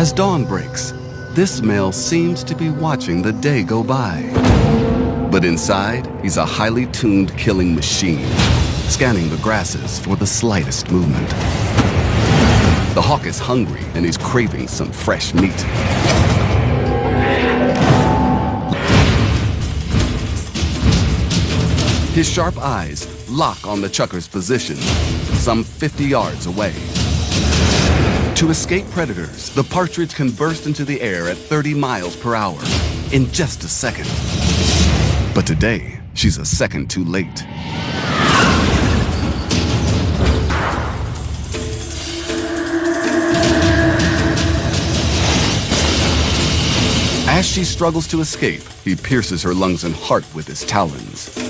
As dawn breaks, this male seems to be watching the day go by. But inside, he's a highly tuned killing machine, scanning the grasses for the slightest movement. The hawk is hungry and he's craving some fresh meat. His sharp eyes lock on the chukkar's position, some 50 yards away. To escape predators, the partridge can burst into the air at 30 miles per hour in just a second. But today, she's a second too late. As she struggles to escape, he pierces her lungs and heart with his talons.